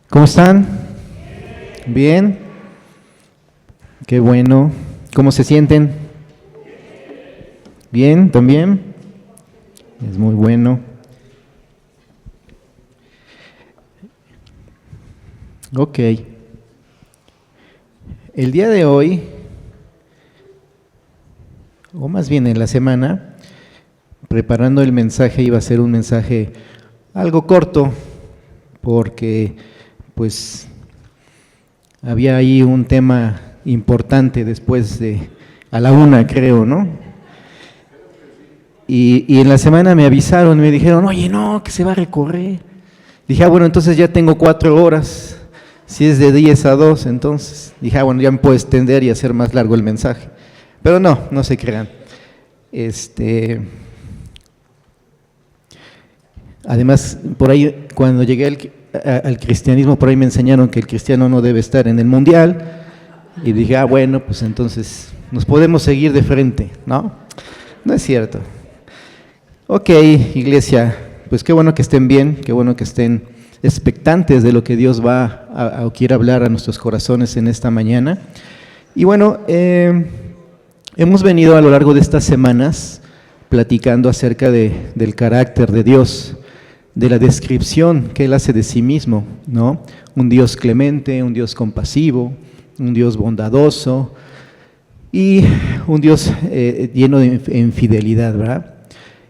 ¿Cómo están? ¿Bien? Qué bueno. ¿Cómo se sienten? ¿Bien? ¿También? Es muy bueno. Ok. El día de hoy, o más bien en la semana, preparando el mensaje, iba a ser un mensaje algo corto, porque pues había ahí un tema importante después de a la 1, creo, ¿no? Y en la semana me avisaron, me dijeron, oye, no, que se va a recorrer. Dije, bueno, entonces ya tengo 4 horas, si es de 10 a 2, entonces dije, bueno, ya me puedo extender y hacer más largo el mensaje. Pero no se crean. Además, por ahí, cuando llegué al cristianismo, por ahí me enseñaron que el cristiano no debe estar en el mundial, y dije, bueno, pues entonces nos podemos seguir de frente, ¿no? No es cierto. Ok, iglesia, pues qué bueno que estén bien, qué bueno que estén expectantes de lo que Dios va o quiere hablar a nuestros corazones en esta mañana. Y bueno, hemos venido a lo largo de estas semanas platicando acerca del carácter de Dios, de la descripción que Él hace de sí mismo, ¿no? Un Dios clemente, un Dios compasivo, un Dios bondadoso y un Dios lleno de fidelidad, ¿verdad?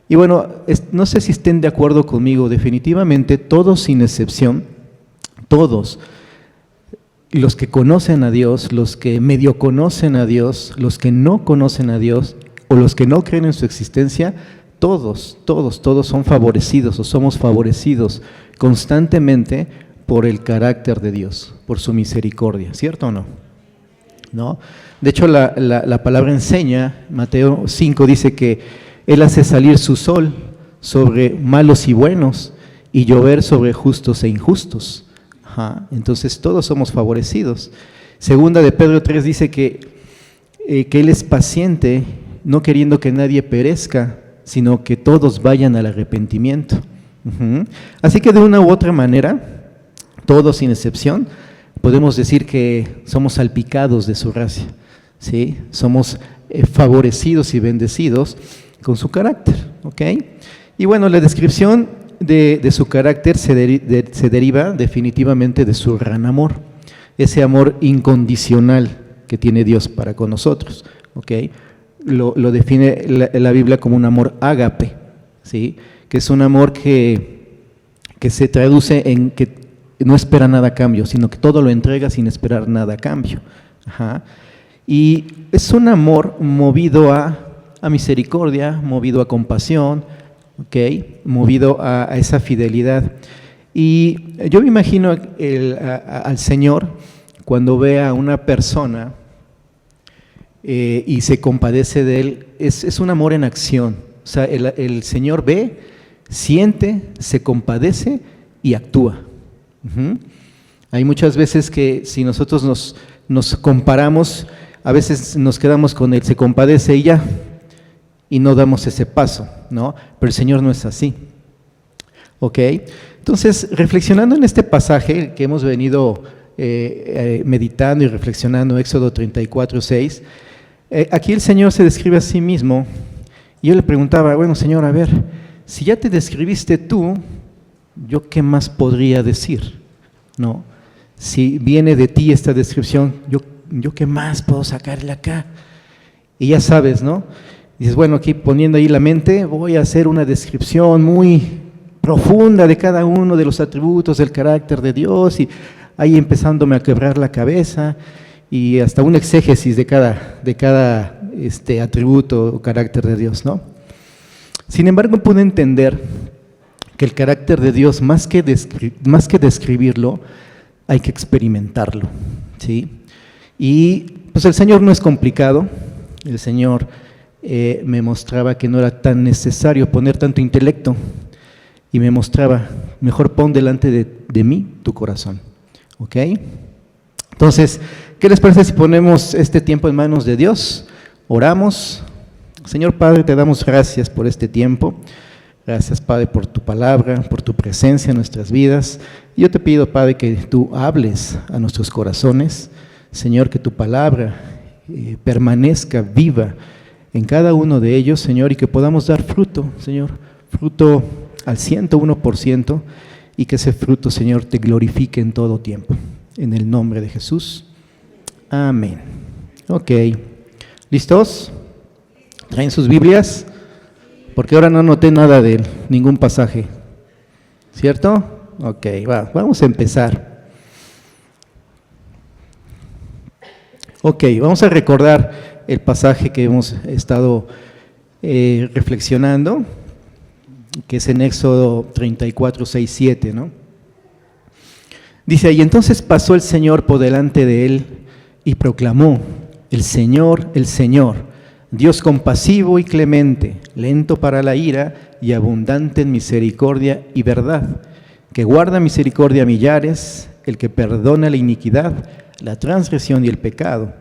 Y bueno, no sé si estén de acuerdo conmigo, definitivamente todos sin excepción, todos, los que conocen a Dios, los que medio conocen a Dios, los que no conocen a Dios o los que no creen en su existencia, todos son favorecidos o somos favorecidos constantemente por el carácter de Dios, por su misericordia, ¿cierto o no? ¿No? De hecho, la palabra enseña, Mateo 5 dice que Él hace salir su sol sobre malos y buenos y llover sobre justos e injustos. Ajá. Entonces todos somos favorecidos. Segunda de Pedro 3 dice que Él es paciente, no queriendo que nadie perezca, sino que todos vayan al arrepentimiento. Así que de una u otra manera, todos sin excepción, podemos decir que somos salpicados de su gracia, ¿sí? Somos favorecidos y bendecidos con su carácter, ¿ok? Y bueno, la descripción de su carácter se deriva definitivamente de su gran amor, ese amor incondicional que tiene Dios para con nosotros, ¿ok? Lo define la Biblia como un amor ágape, ¿sí? Que es un amor que se traduce en que no espera nada a cambio, sino que todo lo entrega sin esperar nada a cambio. Ajá. Y es un amor movido a misericordia, movido a compasión, ¿okay? Movido a esa fidelidad. Y yo me imagino al Señor cuando ve a una persona y se compadece de él, es un amor en acción. O sea, el Señor ve, siente, se compadece y actúa. Hay muchas veces que si nosotros nos comparamos, a veces nos quedamos con él, se compadece y ya, y no damos ese paso, ¿no? Pero el Señor no es así, ¿ok? Entonces, reflexionando en este pasaje que hemos venido meditando y reflexionando, Éxodo 34:6, aquí el Señor se describe a sí mismo, y yo le preguntaba, bueno, Señor, a ver, si ya te describiste tú, ¿yo qué más podría decir? ¿No? Si viene de ti esta descripción, ¿yo qué más puedo sacarle acá? Y ya sabes, ¿no? Dices, bueno, aquí poniendo ahí la mente, voy a hacer una descripción muy profunda de cada uno de los atributos del carácter de Dios, y ahí empezándome a quebrar la cabeza, y hasta un exégesis de cada atributo o carácter de Dios, ¿no? Sin embargo, pude entender que el carácter de Dios, más que describirlo, hay que experimentarlo, ¿sí? Y pues el Señor no es complicado, el Señor me mostraba que no era tan necesario poner tanto intelecto, y me mostraba, mejor pon delante de mí tu corazón, ¿ok? Entonces, ¿qué les parece si ponemos este tiempo en manos de Dios? Oramos. Señor Padre, te damos gracias por este tiempo. Gracias, Padre, por tu palabra, por tu presencia en nuestras vidas. Yo te pido, Padre, que tú hables a nuestros corazones. Señor, que tu palabra permanezca viva en cada uno de ellos, Señor, y que podamos dar fruto, Señor, fruto al 101%, y que ese fruto, Señor, te glorifique en todo tiempo. En el nombre de Jesús. Amén. Ok. ¿Listos? ¿Traen sus Biblias? Porque ahora no anoté nada de ningún pasaje. ¿Cierto? Ok, vamos a empezar. Ok, vamos a recordar el pasaje que hemos estado reflexionando, que es en Éxodo 34, 6, 7, ¿no? Dice, y entonces pasó el Señor por delante de él y proclamó, el Señor, Dios compasivo y clemente, lento para la ira y abundante en misericordia y verdad, que guarda misericordia a millares, el que perdona la iniquidad, la transgresión y el pecado,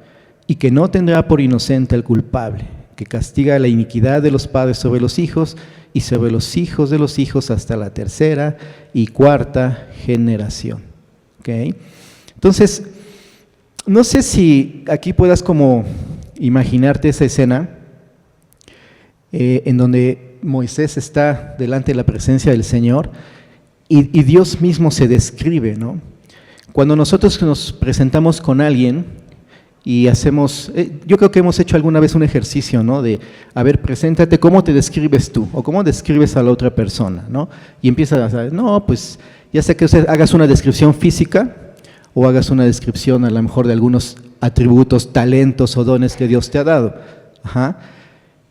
y que no tendrá por inocente al culpable, que castiga la iniquidad de los padres sobre los hijos y sobre los hijos de los hijos hasta la tercera y cuarta generación. ¿Okay? Entonces, no sé si aquí puedas como imaginarte esa escena en donde Moisés está delante de la presencia del Señor y Dios mismo se describe, ¿no? Cuando nosotros nos presentamos con alguien y hacemos, yo creo que hemos hecho alguna vez un ejercicio, ¿no? De, a ver, preséntate, ¿cómo te describes tú? O ¿cómo describes a la otra persona? ¿No? Y empiezas a saber, no, pues ya sea que usted hagas una descripción física o hagas una descripción a lo mejor de algunos atributos, talentos o dones que Dios te ha dado. Ajá.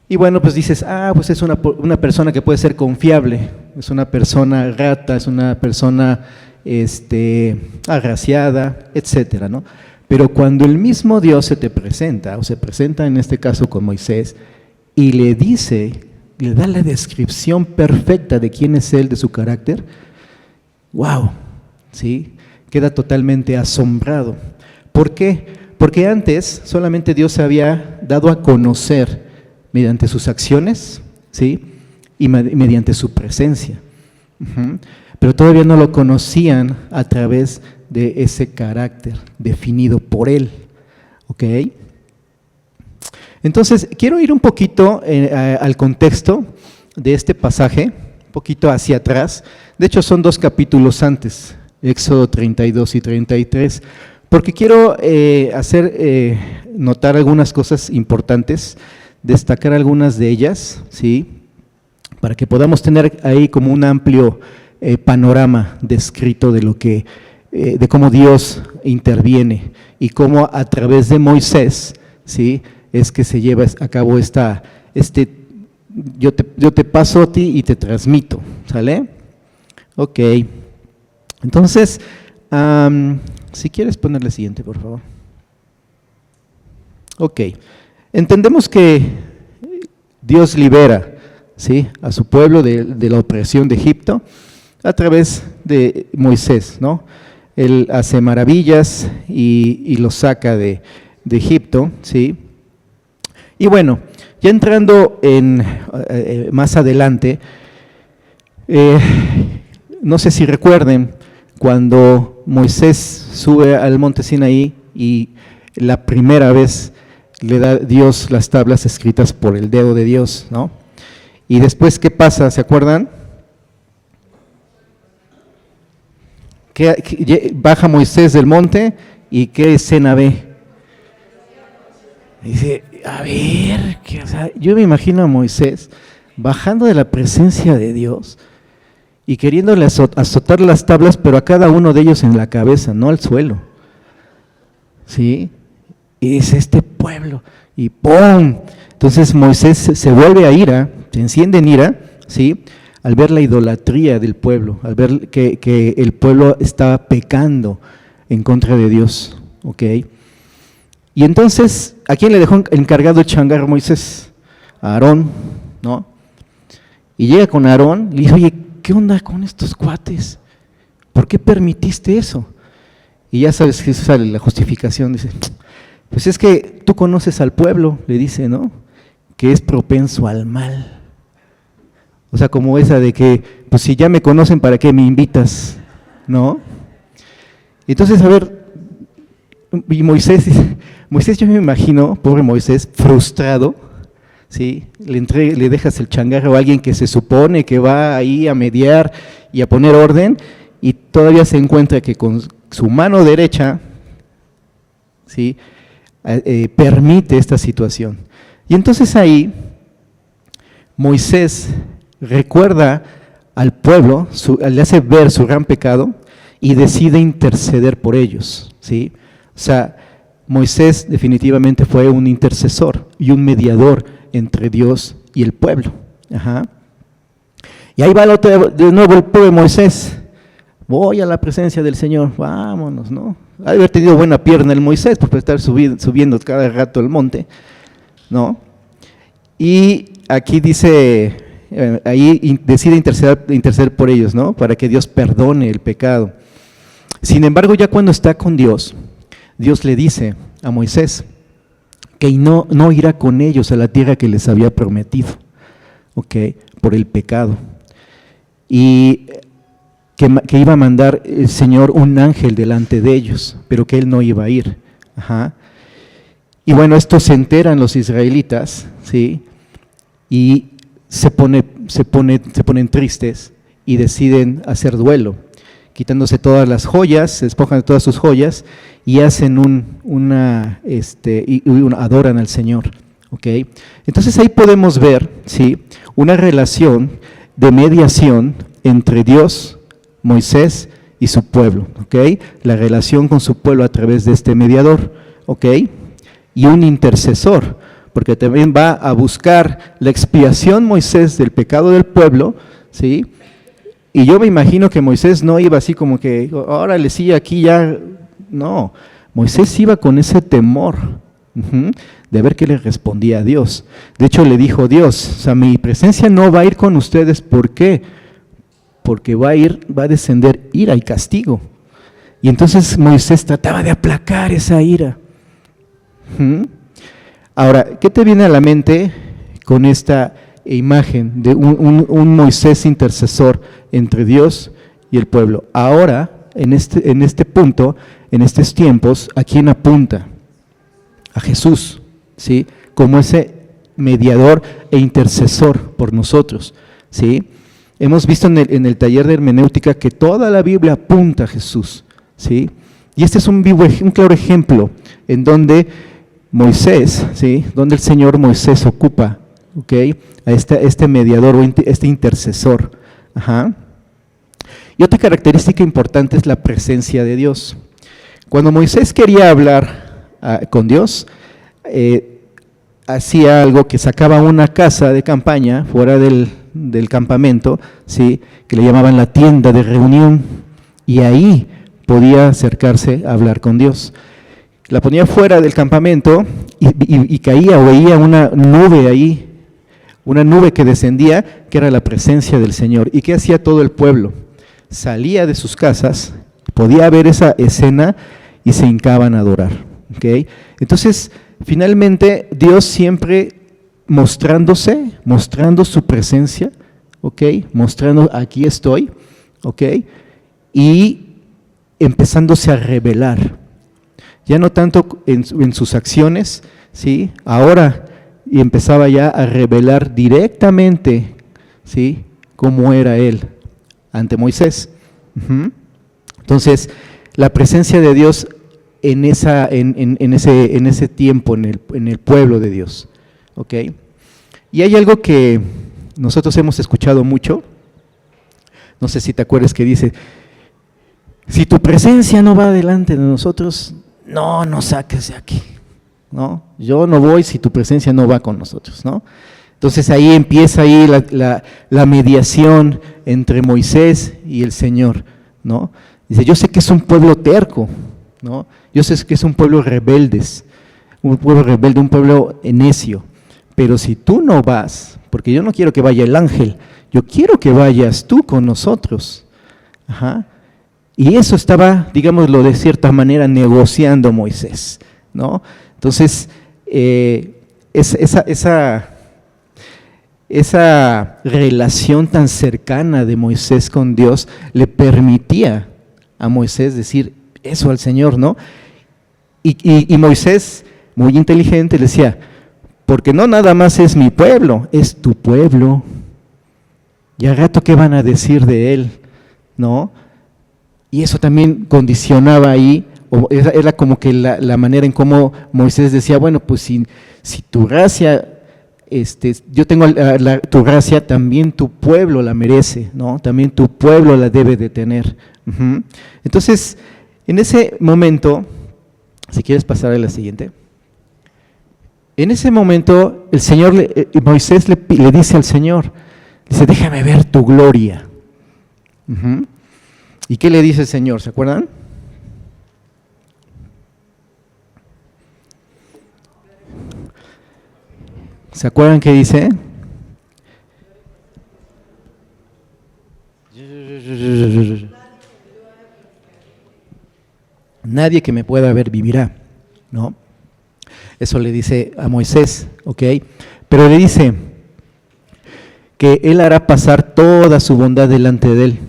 Y bueno, pues dices, pues es una persona que puede ser confiable, es una persona grata, es una persona agraciada, etcétera, ¿no? Pero cuando el mismo Dios se te presenta, o se presenta en este caso con Moisés, y le dice, le da la descripción perfecta de quién es él, de su carácter, ¡wow! ¿Sí? Queda totalmente asombrado. ¿Por qué? Porque antes solamente Dios se había dado a conocer mediante sus acciones, ¿sí? Y mediante su presencia. Pero todavía no lo conocían a través de ese carácter definido por él. ¿Ok? Entonces, quiero ir un poquito al contexto de este pasaje, un poquito hacia atrás. De hecho, son 2 capítulos antes, Éxodo 32 y 33, porque quiero hacer notar algunas cosas importantes, destacar algunas de ellas, ¿sí? Para que podamos tener ahí como un amplio panorama descrito de lo que, de cómo Dios interviene y cómo a través de Moisés, ¿sí? Es que se lleva a cabo yo te paso a ti y te transmito, ¿sale? Ok, entonces, si quieres ponerle siguiente, por favor. Ok, entendemos que Dios libera, ¿sí? A su pueblo de la opresión de Egipto a través de Moisés, ¿no? Él hace maravillas y los saca de Egipto, ¿sí? Y bueno, ya entrando más adelante, no sé si recuerden cuando Moisés sube al monte Sinaí y la primera vez le da Dios las tablas escritas por el dedo de Dios, ¿no? Y después, ¿qué pasa? ¿Se acuerdan? Que baja Moisés del monte y ¿qué escena ve? Dice, a ver, o sea, yo me imagino a Moisés bajando de la presencia de Dios y queriéndole azotar las tablas, pero a cada uno de ellos en la cabeza, no al suelo. ¿Sí? Y es este pueblo, y ¡pum! Entonces Moisés se vuelve a ira, se enciende en ira, ¿sí? Al ver la idolatría del pueblo, al ver que el pueblo estaba pecando en contra de Dios, ¿ok? Y entonces, ¿a quién le dejó encargado el changarro Moisés? A Aarón, ¿no? Y llega con Aarón y le dice, oye, ¿qué onda con estos cuates? ¿Por qué permitiste eso? Y ya sabes que sale la justificación, dice, pues es que tú conoces al pueblo, le dice, ¿no? Que es propenso al mal. O sea, como esa de que, pues si ya me conocen, ¿para qué me invitas? ¿No? Entonces, a ver, y Moisés yo me imagino, pobre Moisés, frustrado, ¿sí? Le dejas el changarro a alguien que se supone que va ahí a mediar y a poner orden, y todavía se encuentra que con su mano derecha, ¿sí? Permite esta situación. Y entonces ahí Moisés recuerda al pueblo, le hace ver su gran pecado y decide interceder por ellos, ¿sí? O sea, Moisés definitivamente fue un intercesor y un mediador entre Dios y el pueblo. Ajá. Y ahí va de nuevo el pueblo de Moisés. Voy a la presencia del Señor, vámonos, ¿no? Ha de haber tenido buena pierna el Moisés por estar subiendo cada rato el monte, ¿no? Y aquí dice, ahí decide interceder por ellos, ¿no? Para que Dios perdone el pecado. Sin embargo, ya cuando está con Dios, Dios le dice a Moisés que no irá con ellos a la tierra que les había prometido, ¿ok? Por el pecado. Y que iba a mandar el Señor un ángel delante de ellos, pero que él no iba a ir. Ajá. Y bueno, esto se enteran los israelitas, ¿sí? Y se ponen tristes y deciden hacer duelo, quitándose todas las joyas, se despojan de todas sus joyas y hacen adoran al Señor, ¿ok? Entonces ahí podemos ver, ¿sí? Una relación de mediación entre Dios, Moisés y su pueblo, ¿ok? La relación con su pueblo a través de este mediador, ¿ok? Y un intercesor, porque también va a buscar la expiación Moisés del pecado del pueblo, ¿sí? Y yo me imagino que Moisés no iba así como que, órale, sí, aquí ya, no. Moisés iba con ese temor de ver qué le respondía a Dios. De hecho, le dijo Dios, o sea, mi presencia no va a ir con ustedes, ¿por qué? Porque va a descender ira y castigo. Y entonces Moisés trataba de aplacar esa ira. Ahora, ¿qué te viene a la mente con esta imagen de un Moisés intercesor entre Dios y el pueblo? Ahora, en este punto, en estos tiempos, ¿a quién apunta? A Jesús, ¿sí? Como ese mediador e intercesor por nosotros, ¿sí? Hemos visto en el taller de hermenéutica que toda la Biblia apunta a Jesús, ¿sí? Y este es un claro ejemplo en donde Moisés, ¿sí? Donde el Señor Moisés ocupa, ¿ok? A este mediador o este intercesor. Ajá. Y otra característica importante es la presencia de Dios. Cuando Moisés quería hablar con Dios, hacía algo que sacaba una casa de campaña fuera del campamento, ¿sí? Que le llamaban la tienda de reunión, y ahí podía acercarse a hablar con Dios. La ponía fuera del campamento y caía o veía una nube ahí, una nube que descendía, que era la presencia del Señor. ¿Y qué hacía todo el pueblo? Salía de sus casas, podía ver esa escena y se hincaban a adorar, ¿okay? Entonces, finalmente, Dios siempre mostrando su presencia, ¿ok? Mostrando, aquí estoy, ¿ok? Y empezándose a revelar, ya no tanto en sus acciones, ¿sí? Ahora y empezaba ya a revelar directamente, ¿sí? Cómo era Él ante Moisés. Entonces, la presencia de Dios en ese tiempo, en el pueblo de Dios, ¿ok? Y hay algo que nosotros hemos escuchado mucho, no sé si te acuerdas, que dice, si tu presencia no va delante de nosotros, no nos saques de aquí, ¿no? Yo no voy si tu presencia no va con nosotros, ¿no? Entonces ahí empieza la mediación entre Moisés y el Señor, ¿no? Dice, yo sé que es un pueblo terco, ¿no? Yo sé que es un pueblo rebelde, un pueblo necio, pero si tú no vas, porque yo no quiero que vaya el ángel, yo quiero que vayas tú con nosotros. Ajá. Y eso estaba, digámoslo de cierta manera, negociando Moisés, ¿no? Entonces, esa relación tan cercana de Moisés con Dios le permitía a Moisés decir eso al Señor, ¿no? Y Moisés, muy inteligente, le decía, porque no nada más es mi pueblo, es tu pueblo. Y al rato, ¿qué van a decir de él? ¿No? Y eso también condicionaba ahí, o era como que la manera en cómo Moisés decía, bueno, pues si tu gracia, yo tengo tu gracia, también tu pueblo la merece, ¿no? También tu pueblo la debe de tener. Entonces, en ese momento, si quieres pasar a la siguiente. En ese momento, Moisés le dice al Señor, dice, déjame ver tu gloria. ¿Y qué le dice el Señor? ¿Se acuerdan? ¿Se acuerdan qué dice? Nadie que me pueda ver vivirá, ¿no? Eso le dice a Moisés, ¿ok? Pero le dice que él hará pasar toda su bondad delante de él,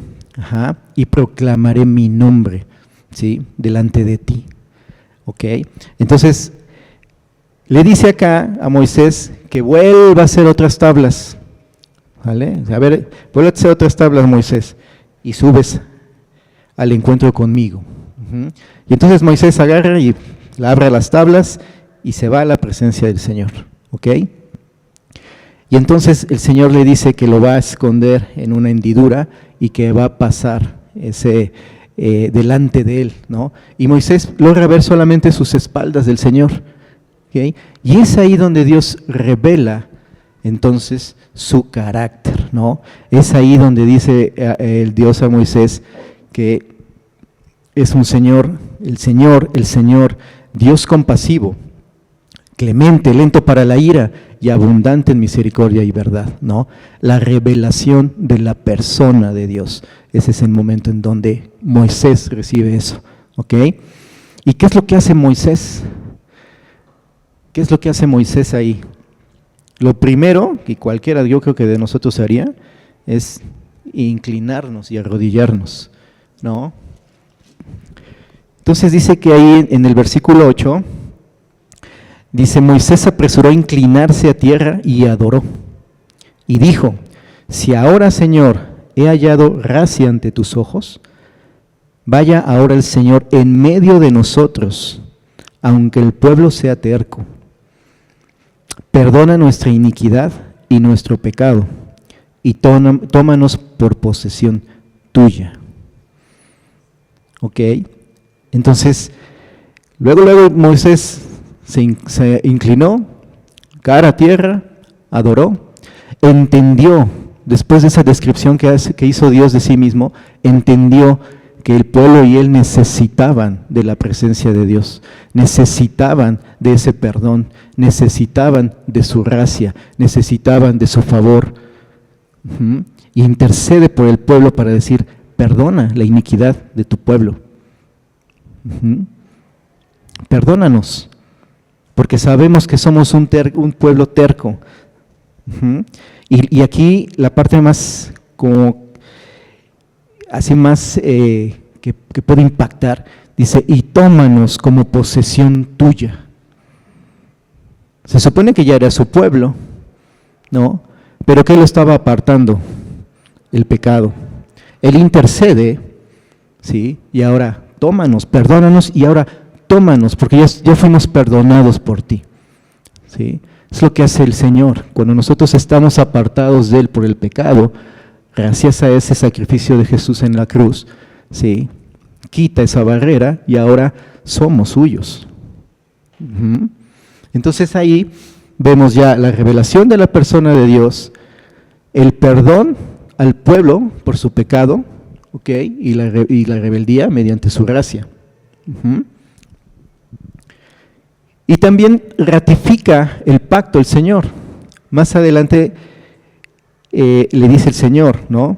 y proclamaré mi nombre, ¿sí? Delante de ti, ¿ok? Entonces, le dice acá a Moisés que vuelva a hacer otras tablas, ¿vale? A ver, vuelve a hacer otras tablas, Moisés, y subes al encuentro conmigo. Y entonces Moisés agarra y abre las tablas y se va a la presencia del Señor, ¿ok? Y entonces el Señor le dice que lo va a esconder en una hendidura y que va a pasar delante de él, ¿no? Y Moisés logra ver solamente sus espaldas del Señor, ¿ok? Y es ahí donde Dios revela entonces su carácter, ¿no? Es ahí donde dice el Dios a Moisés que es un Señor, el Señor, Dios compasivo, clemente, lento para la ira y abundante en misericordia y verdad, ¿no? La revelación de la persona de Dios. Ese es el momento en donde Moisés recibe eso, ¿ok? ¿Y qué es lo que hace Moisés? ¿Qué es lo que hace Moisés ahí? Lo primero que cualquiera, yo creo que de nosotros haría, es inclinarnos y arrodillarnos, ¿no? Entonces dice que ahí en el versículo 8, dice, Moisés apresuró a inclinarse a tierra y adoró. Y dijo, si ahora, Señor, he hallado gracia ante tus ojos, vaya ahora el Señor en medio de nosotros, aunque el pueblo sea terco. Perdona nuestra iniquidad y nuestro pecado, y tómanos por posesión tuya. ¿Ok? Entonces, luego Moisés se inclinó, cara a tierra, adoró, entendió, después de esa descripción que hizo Dios de sí mismo, entendió que el pueblo y él necesitaban de la presencia de Dios, necesitaban de ese perdón, necesitaban de su gracia, necesitaban de su favor. Y intercede por el pueblo para decir, perdona la iniquidad de tu pueblo. Perdónanos, porque sabemos que somos un pueblo terco. Y aquí la parte más como así más que puede impactar, dice, y tómanos como posesión tuya. Se supone que ya era su pueblo, ¿no? Pero ¿qué lo estaba apartando? El pecado. Él intercede, ¿sí? Y ahora, tómanos, perdónanos, y ahora tómanos, porque ya fuimos perdonados por ti, ¿sí? Es lo que hace el Señor. Cuando nosotros estamos apartados de Él por el pecado, gracias a ese sacrificio de Jesús en la cruz, ¿sí? Quita esa barrera y ahora somos suyos. Entonces ahí vemos ya la revelación de la persona de Dios, el perdón al pueblo por su pecado, ¿ok? Y la rebeldía mediante su gracia. Y también ratifica el pacto el Señor. Más adelante le dice el Señor, ¿no?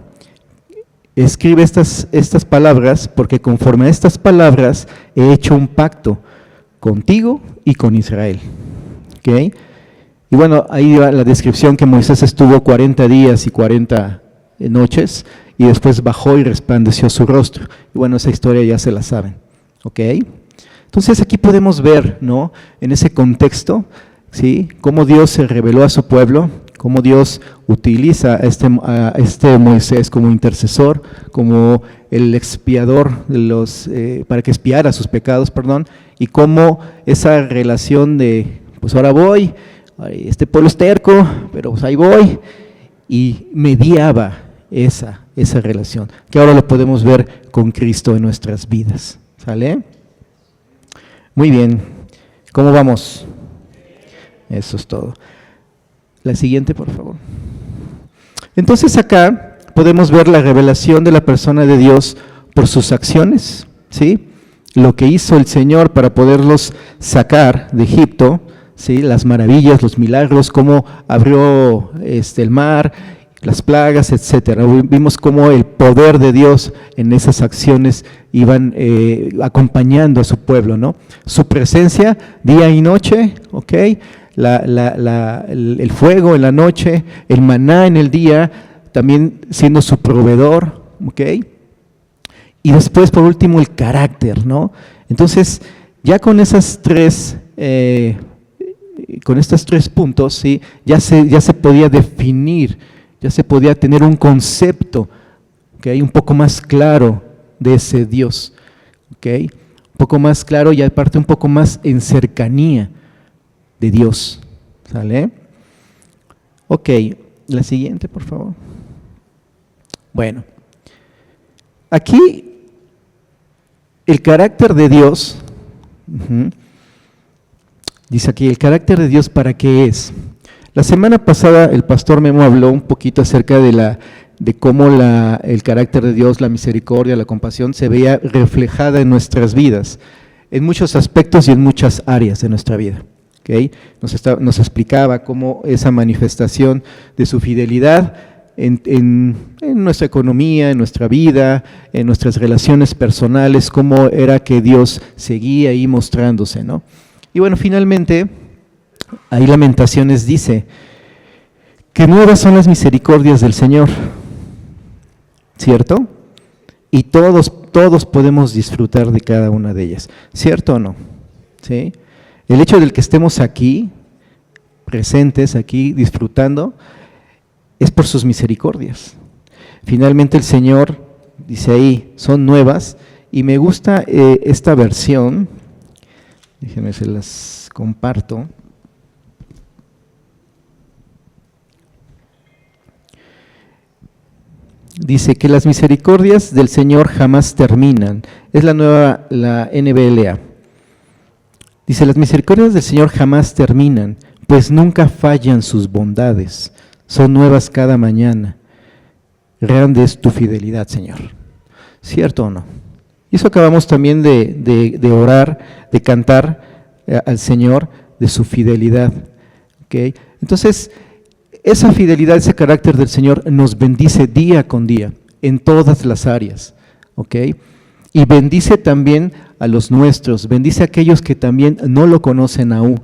Escribe estas palabras, porque conforme a estas palabras he hecho un pacto contigo y con Israel. ¿Okay? Y bueno, ahí va la descripción que Moisés estuvo 40 días y 40 noches, y después bajó y resplandeció su rostro. Y bueno, esa historia ya se la saben, ¿ok? Entonces aquí podemos ver, ¿no?, en ese contexto, ¿sí?, cómo Dios se reveló a su pueblo, cómo Dios utiliza a este Moisés como intercesor, como el expiador de los, para que expiara sus pecados, y cómo esa relación de, pues ahora voy, este pueblo es terco, pero pues ahí voy, y mediaba esa relación, que ahora lo podemos ver con Cristo en nuestras vidas, ¿sale? Muy bien, ¿cómo vamos? Eso es todo. La siguiente, por favor. Entonces acá podemos ver la revelación de la persona de Dios por sus acciones, ¿sí? Lo que hizo el Señor para poderlos sacar de Egipto, ¿sí? Las maravillas, los milagros, cómo abrió el mar, las plagas, etcétera. Vimos cómo el poder de Dios en esas acciones iban acompañando a su pueblo, ¿no? Su presencia día y noche, ¿ok? El fuego en la noche, el maná en el día, también siendo su proveedor, ¿ok? Y después, por último, el carácter, ¿no? Entonces, ya con esas con estos tres puntos, ¿sí?, ya se podía definir, ya se podía tener un concepto, ¿okay?, un poco más claro de ese Dios, ¿okay?, un poco más claro y aparte un poco más en cercanía de Dios, ¿sale? Ok, la siguiente, por favor. Bueno, aquí el carácter de Dios, dice aquí, el carácter de Dios, ¿para qué es? La semana pasada el pastor Memo habló un poquito acerca de cómo el carácter de Dios, la misericordia, la compasión, se veía reflejada en nuestras vidas, en muchos aspectos y en muchas áreas de nuestra vida. ¿Okay? Nos explicaba cómo esa manifestación de su fidelidad en nuestra economía, en nuestra vida, en nuestras relaciones personales, cómo era que Dios seguía ahí mostrándose, ¿no? Y bueno, finalmente, ahí Lamentaciones dice que nuevas son las misericordias del Señor, ¿cierto? Y todos podemos disfrutar de cada una de ellas, ¿cierto o no? ¿Sí? El hecho de que estemos aquí, presentes aquí, disfrutando, es por sus misericordias. Finalmente el Señor, dice ahí, son nuevas, y me gusta esta versión, déjenme se las comparto. Dice que las misericordias del Señor jamás terminan. Es la NBLA. Dice, las misericordias del Señor jamás terminan, pues nunca fallan sus bondades. Son nuevas cada mañana. Grande es tu fidelidad, Señor. ¿Cierto o no? Y eso acabamos también de orar, de cantar al Señor de su fidelidad. ¿Okay? Entonces, esa fidelidad, ese carácter del Señor nos bendice día con día, en todas las áreas, ¿ok? Y bendice también a los nuestros, bendice a aquellos que también no lo conocen aún.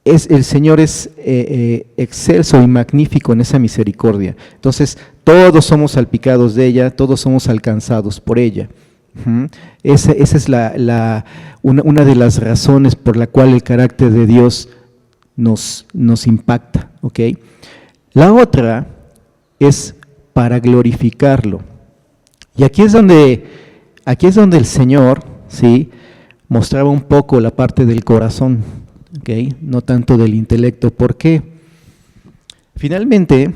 El Señor es excelso y magnífico en esa misericordia. Entonces, todos somos salpicados de ella, todos somos alcanzados por ella. Esa es una de las razones por la cual el carácter de Dios nos impacta, ¿ok? La otra es para glorificarlo. Y aquí es donde el Señor, ¿sí?, mostraba un poco la parte del corazón, ¿ok?, no tanto del intelecto. ¿Por qué? Finalmente,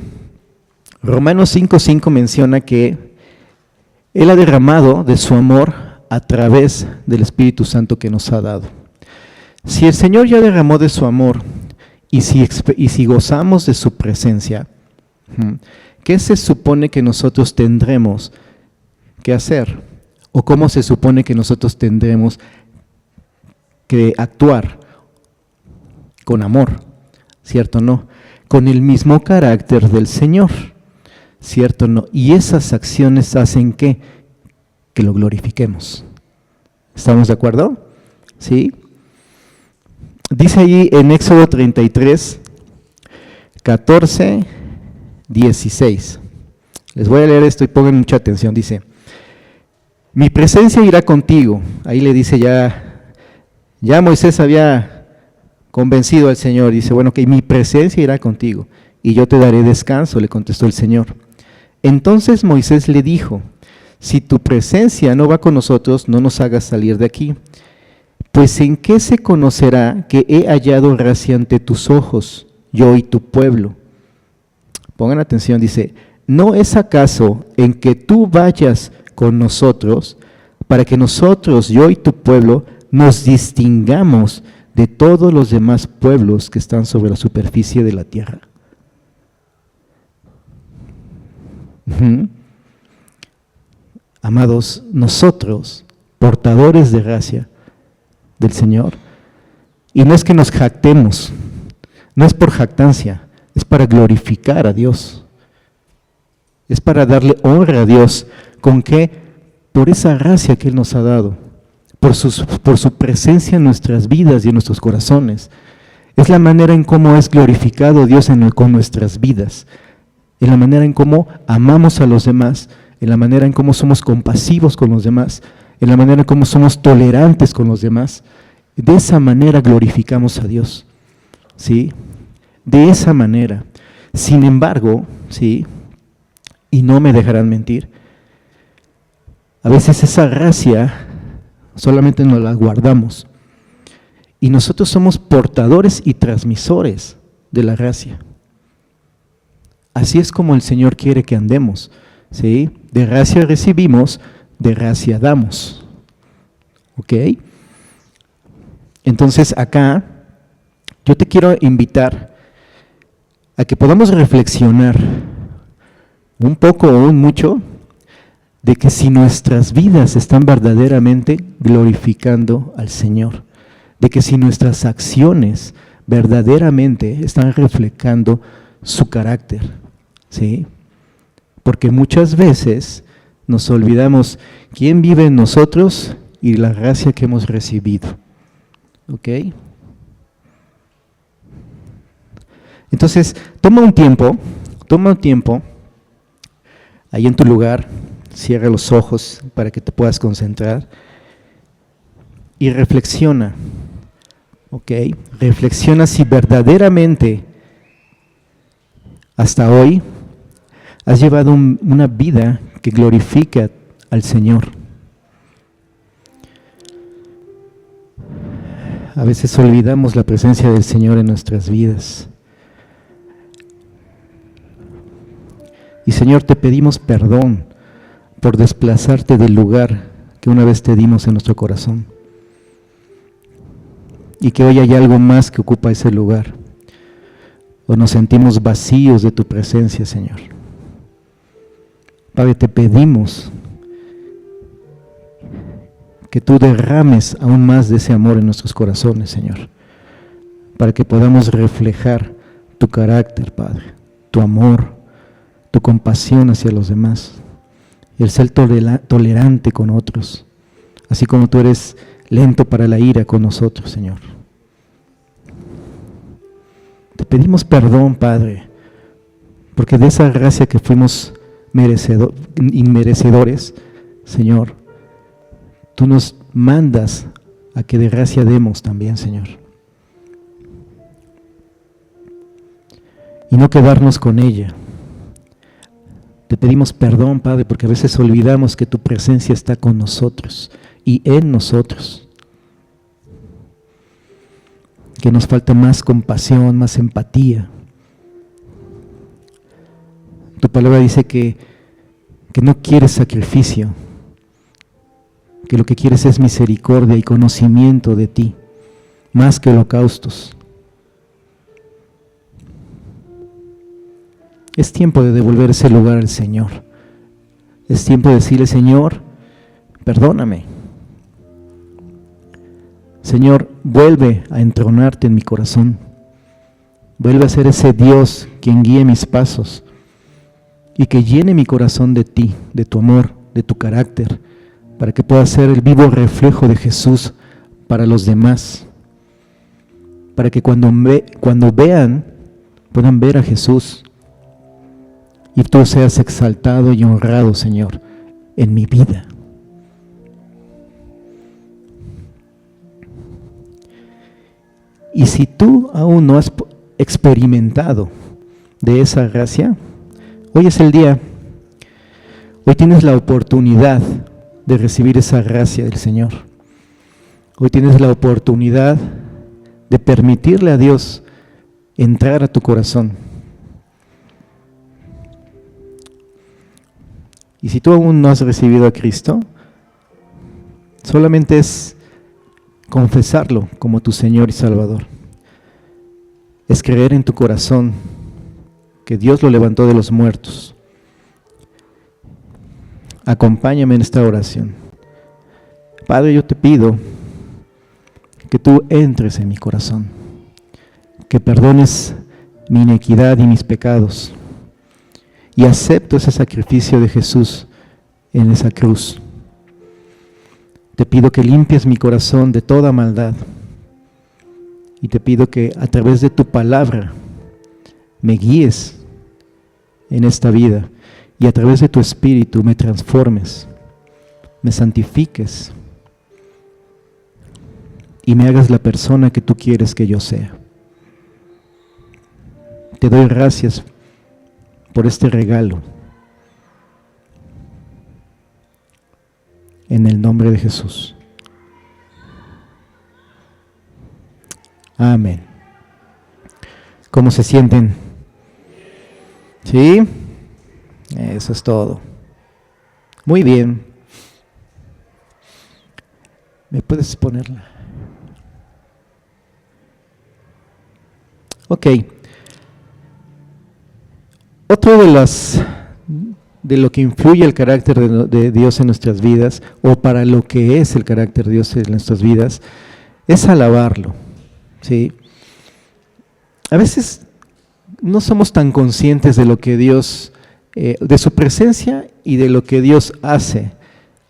Romanos 5:5 menciona que Él ha derramado de su amor a través del Espíritu Santo que nos ha dado. Si el Señor ya derramó de su amor, y si gozamos de su presencia, ¿qué se supone que nosotros tendremos que hacer? ¿O cómo se supone que nosotros tendremos que actuar? Con amor, ¿cierto o no? Con el mismo carácter del Señor, ¿cierto o no? Y esas acciones hacen que lo glorifiquemos. ¿Estamos de acuerdo? ¿Sí? Dice ahí en Éxodo 33, 14, 16. Les voy a leer esto y pongan mucha atención. Dice, mi presencia irá contigo. Ahí le dice ya Moisés había convencido al Señor. Dice, bueno, que mi presencia irá contigo y yo te daré descanso, le contestó el Señor. Entonces Moisés le dijo, si tu presencia no va con nosotros, no nos hagas salir de aquí. Pues ¿en qué se conocerá que he hallado gracia ante tus ojos, yo y tu pueblo? Pongan atención, dice, ¿no es acaso en que tú vayas con nosotros para que nosotros, yo y tu pueblo, nos distingamos de todos los demás pueblos que están sobre la superficie de la tierra? Amados, nosotros, portadores de gracia del Señor, y no es que nos jactemos, no es por jactancia, es para glorificar a Dios, es para darle honra a Dios. ¿Con qué? Por esa gracia que Él nos ha dado, por su presencia en nuestras vidas y en nuestros corazones. Es la manera en cómo es glorificado Dios con nuestras vidas, en la manera en cómo amamos a los demás, en la manera en cómo somos compasivos con los demás, en la manera en cómo somos tolerantes con los demás. De esa manera glorificamos a Dios, ¿sí? De esa manera. Sin embargo, ¿sí? Y no me dejarán mentir, a veces esa gracia solamente nos la guardamos y nosotros somos portadores y transmisores de la gracia. Así es como el Señor quiere que andemos, ¿sí? De gracia recibimos, de gracia damos. ¿Ok? Entonces acá yo te quiero invitar a que podamos reflexionar un poco o un mucho de que si nuestras vidas están verdaderamente glorificando al Señor, de que si nuestras acciones verdaderamente están reflejando su carácter, ¿sí? Porque muchas veces nos olvidamos quién vive en nosotros y la gracia que hemos recibido, ¿ok? Entonces, toma un tiempo ahí en tu lugar, cierra los ojos para que te puedas concentrar y reflexiona, ¿ok? Reflexiona si verdaderamente hasta hoy has llevado una vida que glorifica al Señor. A veces olvidamos la presencia del Señor en nuestras vidas. Y Señor, te pedimos perdón por desplazarte del lugar que una vez te dimos en nuestro corazón. Y que hoy hay algo más que ocupa ese lugar. O nos sentimos vacíos de tu presencia, Señor. Padre, te pedimos que tú derrames aún más de ese amor en nuestros corazones, Señor. Para que podamos reflejar tu carácter, Padre, tu amor, tu compasión hacia los demás, y el ser tolerante con otros, así como tú eres lento para la ira con nosotros, Señor. Te pedimos perdón, Padre, porque de esa gracia que fuimos inmerecedores, Señor, tú nos mandas a que de gracia demos también, Señor. Y no quedarnos con ella. Te pedimos perdón, Padre, porque a veces olvidamos que tu presencia está con nosotros y en nosotros. Que nos falta más compasión, más empatía. Tu palabra dice que no quieres sacrificio, que lo que quieres es misericordia y conocimiento de ti, más que holocaustos. Es tiempo de devolver ese lugar al Señor. Es tiempo de decirle, Señor, perdóname. Señor, vuelve a entronarte en mi corazón. Vuelve a ser ese Dios quien guíe mis pasos y que llene mi corazón de ti, de tu amor, de tu carácter, para que pueda ser el vivo reflejo de Jesús para los demás. Para que cuando vean puedan ver a Jesús y tú seas exaltado y honrado, Señor, en mi vida. Y si tú aún no has experimentado de esa gracia, hoy es el día. Hoy tienes la oportunidad de recibir esa gracia del Señor. Hoy tienes la oportunidad de permitirle a Dios entrar a tu corazón. Y si tú aún no has recibido a Cristo, solamente es confesarlo como tu Señor y Salvador. Es creer en tu corazón que Dios lo levantó de los muertos. Acompáñame en esta oración. Padre, yo te pido que tú entres en mi corazón, que perdones mi iniquidad y mis pecados, y acepto ese sacrificio de Jesús en esa cruz. Te pido que limpies mi corazón de toda maldad, y te pido que a través de tu palabra me guíes en esta vida, y a través de tu Espíritu me transformes, me santifiques, y me hagas la persona que tú quieres que yo sea. Te doy gracias por este regalo. En el nombre de Jesús. Amén. ¿Cómo se sienten? ¿Sí? Eso es todo. Muy bien. ¿Me puedes ponerla? Ok. Otro de lo que influye el carácter de Dios en nuestras vidas, o para lo que es el carácter de Dios en nuestras vidas, es alabarlo, ¿sí? A veces no somos tan conscientes de lo que Dios, de su presencia y de lo que Dios hace,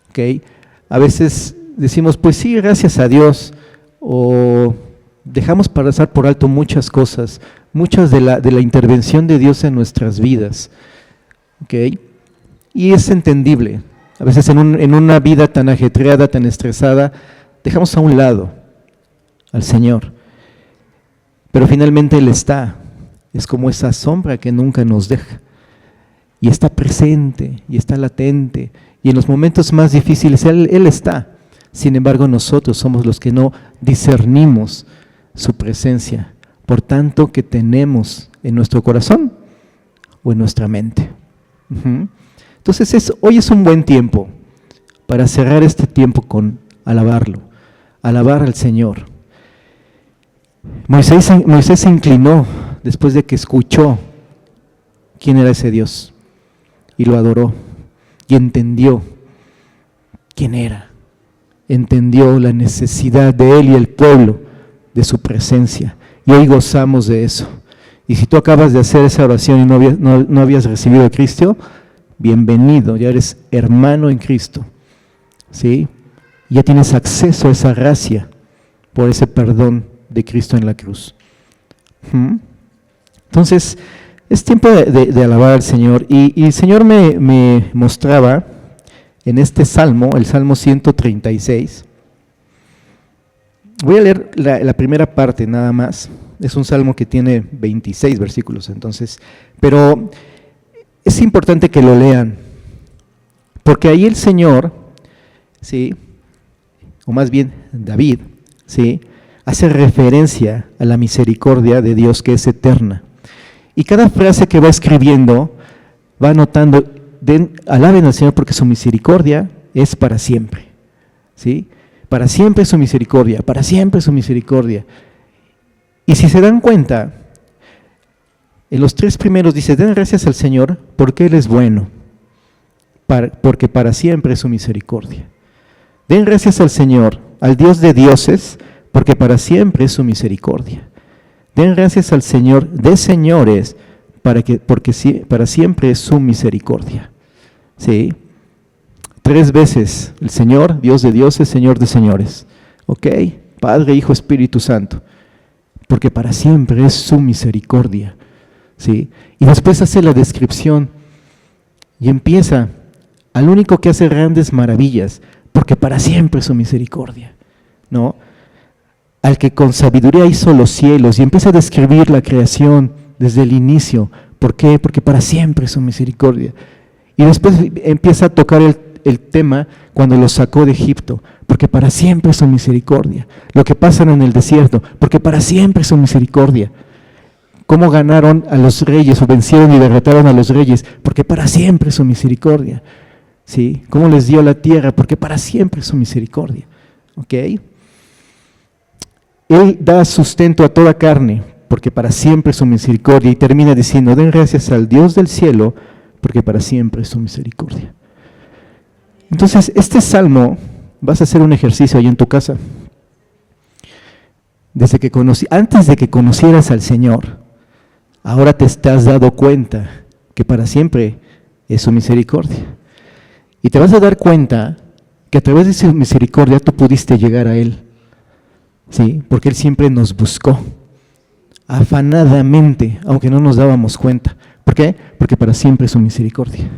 ¿ok? A veces decimos, pues sí, gracias a Dios, o dejamos pasar por alto muchas cosas, muchas de la intervención de Dios en nuestras vidas, ¿ok? Y es entendible. A veces en una vida tan ajetreada, tan estresada, dejamos a un lado al Señor. Pero finalmente Él está. Es como esa sombra que nunca nos deja. Y está presente, y está latente. Y en los momentos más difíciles Él está. Sin embargo, nosotros somos los que no discernimos su presencia. Por tanto, que tenemos en nuestro corazón o en nuestra mente. Entonces hoy es un buen tiempo para cerrar este tiempo con alabarlo, alabar al Señor. Moisés se inclinó después de que escuchó quién era ese Dios y lo adoró y entendió quién era, entendió la necesidad de él y el pueblo de su presencia, y hoy gozamos de eso. Y si tú acabas de hacer esa oración y no habías recibido a Cristo, bienvenido, ya eres hermano en Cristo, ¿sí? Ya tienes acceso a esa gracia por ese perdón de Cristo en la cruz. Entonces, es tiempo de alabar al Señor, y el Señor me mostraba en este salmo, el Salmo 136. Voy a leer la primera parte nada más. Es un salmo que tiene 26 versículos, entonces, pero es importante que lo lean, porque ahí el Señor, ¿sí?, o más bien David, ¿sí?, hace referencia a la misericordia de Dios que es eterna. Y cada frase que va escribiendo va anotando, alaben al Señor porque su misericordia es para siempre, ¿sí? Para siempre su misericordia, para siempre su misericordia. Y si se dan cuenta, en los tres primeros dice, den gracias al Señor porque Él es bueno, porque para siempre es su misericordia. Den gracias al Señor, al Dios de dioses, porque para siempre es su misericordia. Den gracias al Señor de señores, porque para siempre es su misericordia. ¿Sí? 3 veces el Señor, Dios de dioses, Señor de señores. ¿Ok? Padre, Hijo, Espíritu Santo. Porque para siempre es su misericordia. ¿sí? Y después hace la descripción y empieza: al único que hace grandes maravillas, porque para siempre es su misericordia, ¿no? Al que con sabiduría hizo los cielos, y empieza a describir la creación desde el inicio. ¿Por qué? Porque para siempre es su misericordia. Y después empieza a tocar el tema cuando los sacó de Egipto, porque para siempre es su misericordia. Lo que pasan en el desierto, porque para siempre es su misericordia. Cómo ganaron a los reyes, o vencieron y derrotaron a los reyes, porque para siempre es su misericordia. ¿Sí? Cómo les dio la tierra, porque para siempre es su misericordia. ¿Ok? Él da sustento a toda carne, porque para siempre es su misericordia, y termina diciendo: den gracias al Dios del cielo, porque para siempre es su misericordia. Entonces, este salmo, vas a hacer un ejercicio ahí en tu casa. Antes de que conocieras al Señor, ahora te has dado cuenta que para siempre es su misericordia. Y te vas a dar cuenta que a través de su misericordia tú pudiste llegar a Él. ¿Sí? Porque Él siempre nos buscó afanadamente, aunque no nos dábamos cuenta. ¿Por qué? Porque para siempre es su misericordia.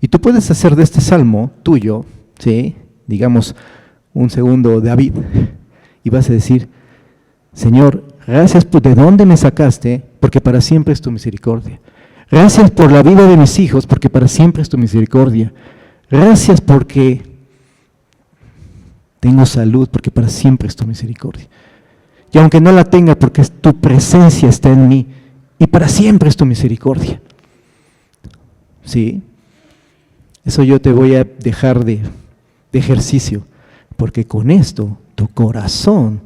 Y tú puedes hacer de este salmo tuyo, ¿sí? Digamos, un segundo David, y vas a decir: Señor, gracias por de dónde me sacaste, porque para siempre es tu misericordia. Gracias por la vida de mis hijos, porque para siempre es tu misericordia. Gracias porque tengo salud, porque para siempre es tu misericordia. Y aunque no la tenga, porque tu presencia está en mí, y para siempre es tu misericordia. ¿Sí? Eso yo te voy a dejar de ejercicio, porque con esto tu corazón,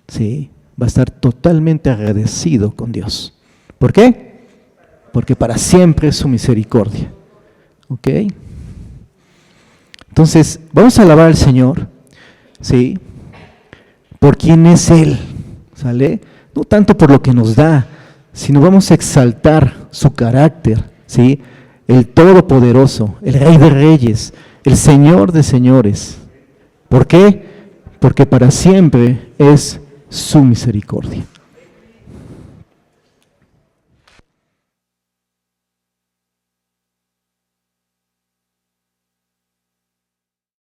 ¿sí?, va a estar totalmente agradecido con Dios. ¿Por qué? Porque para siempre es su misericordia. ¿Ok? Entonces, vamos a alabar al Señor, ¿sí?, por quién es Él, ¿sale? No tanto por lo que nos da, sino vamos a exaltar su carácter, ¿sí? El Todopoderoso, el Rey de Reyes, el Señor de Señores. ¿Por qué? Porque para siempre es su misericordia.